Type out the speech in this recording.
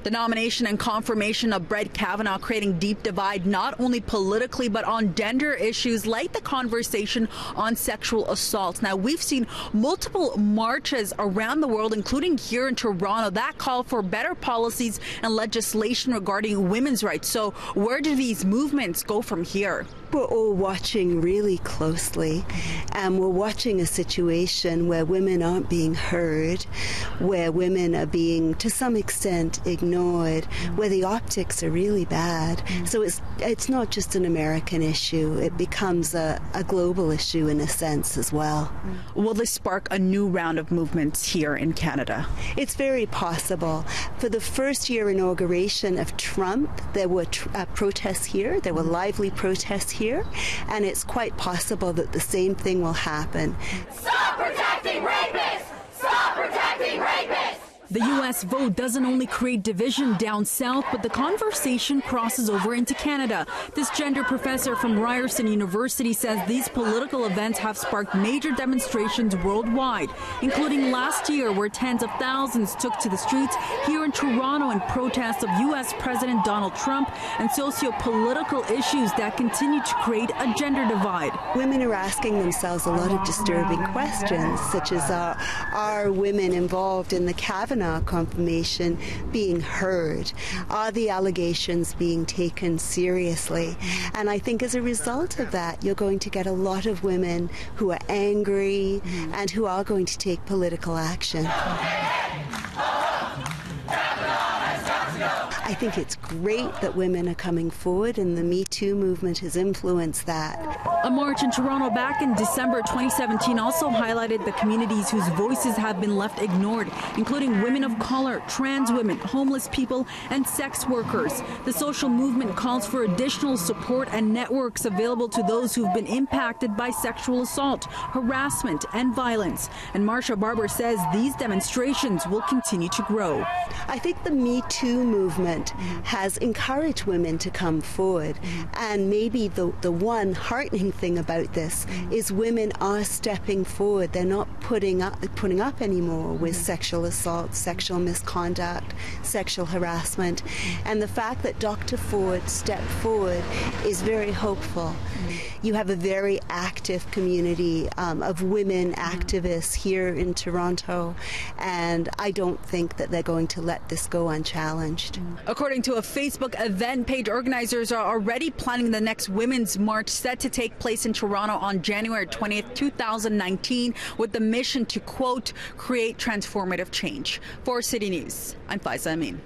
The nomination and confirmation of Brett Kavanaugh creating deep divide not only politically but on gender issues like the conversation on sexual assault. Now, we've seen multiple marches around the world, including here in Toronto, that call for better policies and legislation regarding women's rights. So where do these movements go from here? We're all watching really closely, and we're watching a situation where women aren't being heard, where women are being, to some extent, ignored, where the optics are really bad. So it's not just an American issue, it becomes a global issue in a sense as well. Will this spark a new round of movements here in Canada? It's very possible. For the first year inauguration of Trump, there were protests here, there were lively protests here, and it's quite possible that the same thing will happen. Stop protecting rapists! Stop protecting rapists! The U.S. vote doesn't only create division down south, but the conversation crosses over into Canada. This gender professor from Ryerson University says these political events have sparked major demonstrations worldwide, including last year where tens of thousands took to the streets here in Toronto in protest of U.S. President Donald Trump and socio-political issues that continue to create a gender divide. Women are asking themselves a lot of disturbing questions, such as are women involved in the Kavanaugh confirmation being heard? Are the allegations being taken seriously? And I think as a result of that, you're going to get a lot of women who are angry and who are going to take political action. I think it's great that women are coming forward, and the Me Too movement has influenced that. A march in Toronto back in December 2017 also highlighted the communities whose voices have been left ignored, including women of color, trans women, homeless people, and sex workers. The social movement calls for additional support and networks available to those who've been impacted by sexual assault, harassment, and violence. And Marsha Barber says these demonstrations will continue to grow. I think the Me Too movement has encouraged women to come forward, and maybe the one heartening thing about this is women are stepping forward. They're not putting up anymore with sexual assault, sexual misconduct, sexual harassment, and the fact that Dr. Ford stepped forward is very hopeful. You have a very active community of women activists here in Toronto, and I don't think that they're going to let this go unchallenged. According to a Facebook event page, organizers are already planning the next Women's March set to take place in Toronto on January 20th, 2019, with the mission to, quote, create transformative change. For City News, I'm Faiza Amin.